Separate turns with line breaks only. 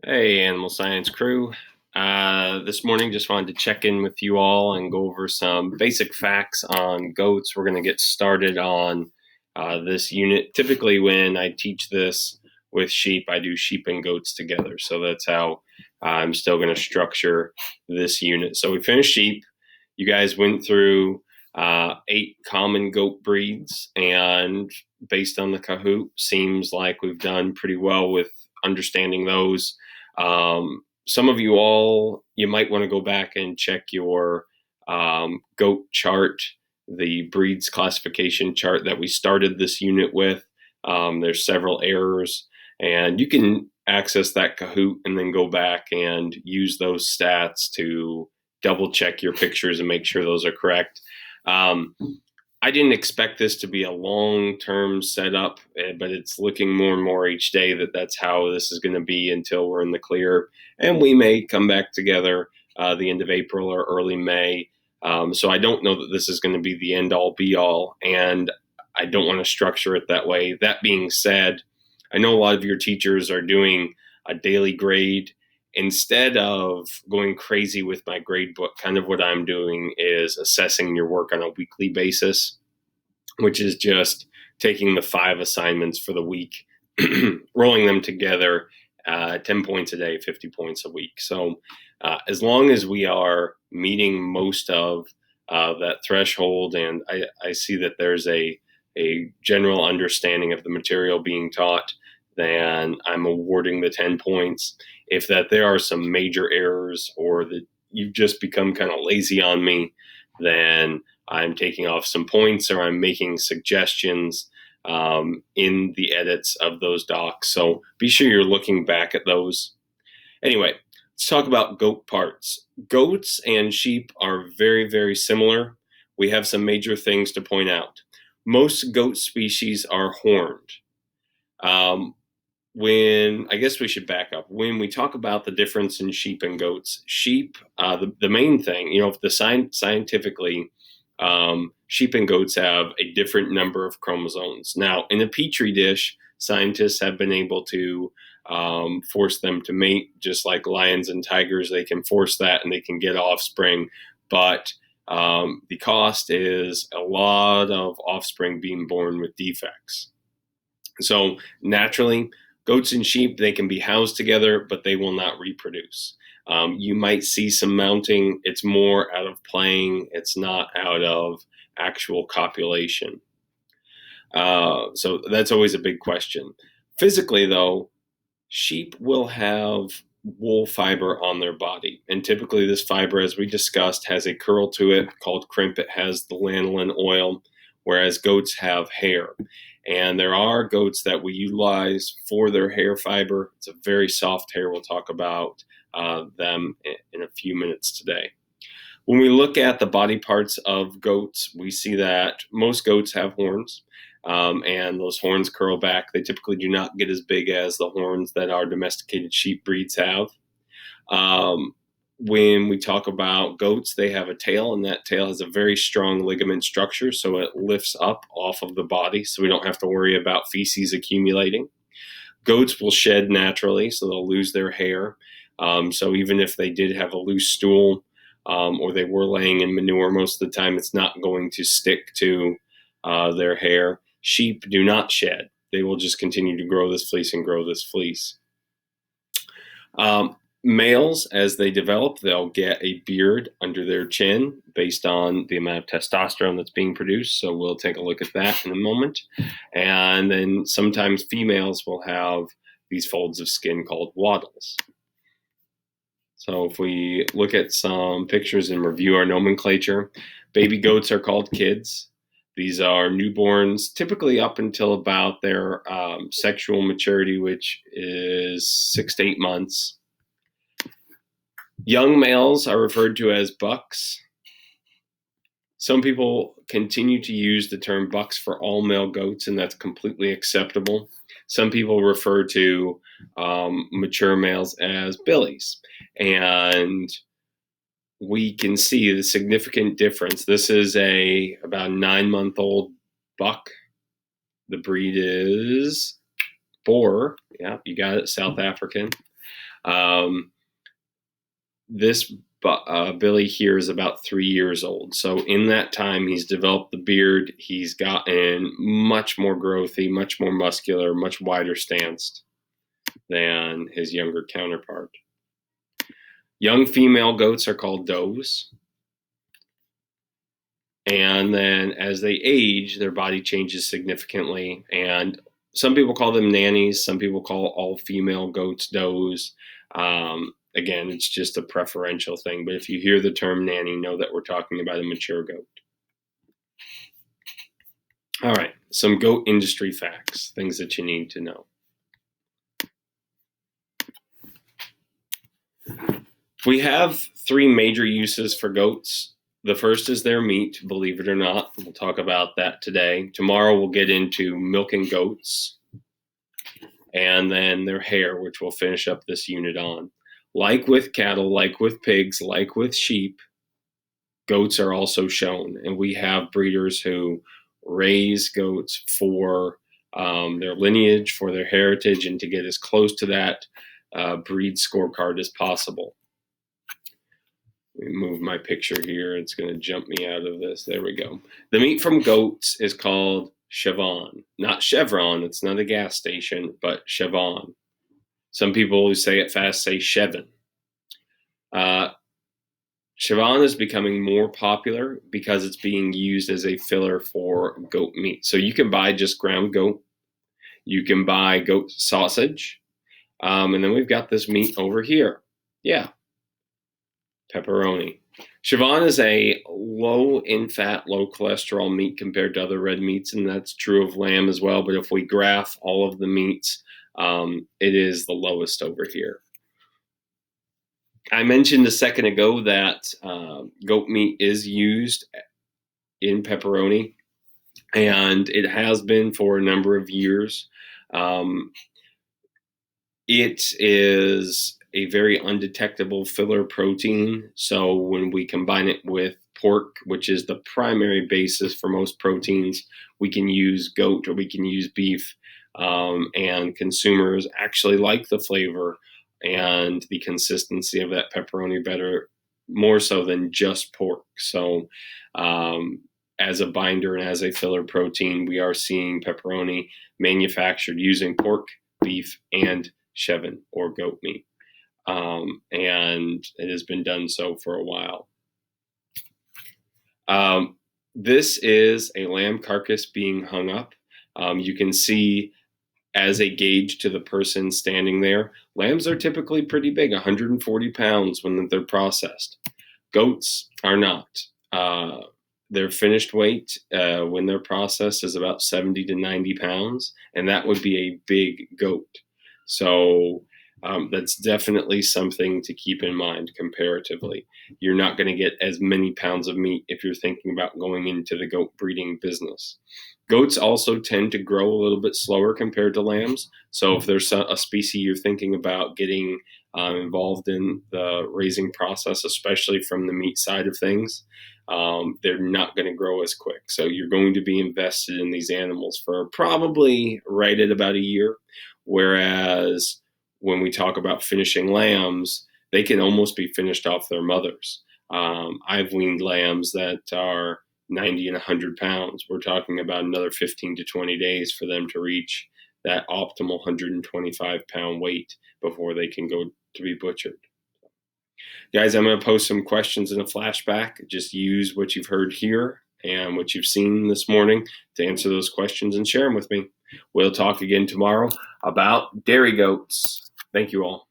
Hey, Animal Science crew. This morning, just wanted to check in with you all and go over some basic facts on goats. We're going to get started on this unit. Typically, when I teach this with sheep, I do sheep and goats together. So that's how I'm still going to structure this unit. So we finished sheep. You guys went through 8 common goat breeds, and based on the Kahoot, seems like we've done pretty well with understanding those. Some of you all, you might want to go back and check your goat chart, the breeds classification chart that we started this unit with. There's several errors, and you can access that Kahoot and then go back and use those stats to double check your pictures and make sure those are correct. Um, I didn't expect this to be a long-term setup, but it's looking more and more each day that that's how this is going to be until we're in the clear, and we may come back together the end of April or early May. So I don't know that this is going to be the end-all, be-all, and I don't want to structure it that way. That being said, I know a lot of your teachers are doing a daily grade. Instead of going crazy with my grade book, kind of what I'm doing is assessing your work on a weekly basis, which is just taking the 5 assignments for the week, rolling them together, 10 points a day, 50 points a week. So as long as we are meeting most of that threshold, and I see that there's a general understanding of the material being taught, then I'm awarding the 10 points. If that there are some major errors or that you've just become kind of lazy on me, then I'm taking off some points or I'm making suggestions in the edits of those docs. So be sure you're looking back at those. Anyway, let's talk about goat parts. Goats and sheep are very, very similar. We have some major things to point out. Most goat species are horned. Um, when I guess we should back up. When we talk about the difference in sheep and goats, sheep, the main thing, if the scientifically, sheep and goats have a different number of chromosomes. Now, in a petri dish, scientists have been able to force them to mate, just like lions and tigers. They can force that and they can get offspring, but the cost is a lot of offspring being born with defects. So naturally, goats and sheep, they can be housed together, but they will not reproduce. You might see some mounting. It's more out of playing. It's not out of actual copulation. So that's always a big question. Physically, though, sheep will have wool fiber on their body. And typically, this fiber, as we discussed, has a curl to it called crimp. It has the lanolin oil, whereas goats have hair. And there are goats that we utilize for their hair fiber. It's a very soft hair. We'll talk about them in a few minutes today. When we look at the body parts of goats, we see that most goats have horns, and those horns curl back. They typically do not get as big as the horns that our domesticated sheep breeds have. Um, when we talk about goats, they have a tail, and that tail has a very strong ligament structure, so it lifts up off of the body, so we don't have to worry about feces accumulating. Goats will shed naturally, so they'll lose their hair. So even if they did have a loose stool, or they were laying in manure, most of the time it's not going to stick to their hair. Sheep do not shed. They will just continue to grow this fleece and grow this fleece. Males, as they develop, they'll get a beard under their chin based on the amount of testosterone that's being produced. So we'll take a look at that in a moment. And then sometimes females will have these folds of skin called wattles. So if we look at some pictures and review our nomenclature, baby goats are called kids. These are newborns, typically up until about their sexual maturity, which is 6 to 8 months. Young males are referred to as bucks. Some people continue to use the term bucks for all male goats, and that's completely acceptable. Some people refer to mature males as billies, and we can see the significant difference. This is about 9-month-old buck. The breed is Boer. Yeah, you got it, South African. This Billy here is about 3 years old. So in that time, he's developed the beard. He's gotten much more growthy, much more muscular, much wider stanced than his younger counterpart. Young female goats are called does. And then as they age, their body changes significantly. And some people call them nannies. Some people call all female goats does. Again, it's just a preferential thing. But if you hear the term nanny, know that we're talking about a mature goat. All right, some goat industry facts, things that you need to know. We have 3 major uses for goats. The first is their meat, believe it or not. We'll talk about that today. Tomorrow we'll get into milking goats, and then their hair, which we'll finish up this unit on. Like with cattle, like with pigs, like with sheep, goats are also shown. And we have breeders who raise goats for their lineage, for their heritage, and to get as close to that breed scorecard as possible. Let me move my picture here. It's going to jump me out of this. There we go. The meat from goats is called Chevron. Not Chevron. It's not a gas station, but Chevron. Some people who say it fast say Chevon. Chevron is becoming more popular because it's being used as a filler for goat meat. So you can buy just ground goat. You can buy goat sausage. And then we've got this meat over here. Yeah. Pepperoni. Chevron is a low in fat, low cholesterol meat compared to other red meats, and that's true of lamb as well. But if we graph all of the meats, it is the lowest over here. I mentioned a second ago that goat meat is used in pepperoni, and it has been for a number of years. It is a very undetectable filler protein. So when we combine it with pork, which is the primary basis for most proteins, we can use goat or we can use beef. And consumers actually like the flavor and the consistency of that pepperoni better, more so than just pork. So as a binder and as a filler protein, we are seeing pepperoni manufactured using pork, beef, and Chevon or goat meat. And it has been done so for a while. This is a lamb carcass being hung up. You can see as a gauge to the person standing there, lambs are typically pretty big, 140 pounds when they're processed. Goats are not. Their finished weight when they're processed is about 70 to 90 pounds, and that would be a big goat. So that's definitely something to keep in mind comparatively. You're not going to get as many pounds of meat if you're thinking about going into the goat breeding business. Goats also tend to grow a little bit slower compared to lambs. So if there's a species you're thinking about getting involved in the raising process, especially from the meat side of things, they're not going to grow as quick. So you're going to be invested in these animals for probably right at about a year. Whereas when we talk about finishing lambs, they can almost be finished off their mothers. I've weaned lambs that are 90 and 100 pounds. We're talking about another 15 to 20 days for them to reach that optimal 125 pound weight before they can go to be butchered. Guys, I'm going to post some questions in a flashback. Just use what you've heard here and what you've seen this morning to answer those questions and share them with me. We'll talk again tomorrow about dairy goats. Thank you all.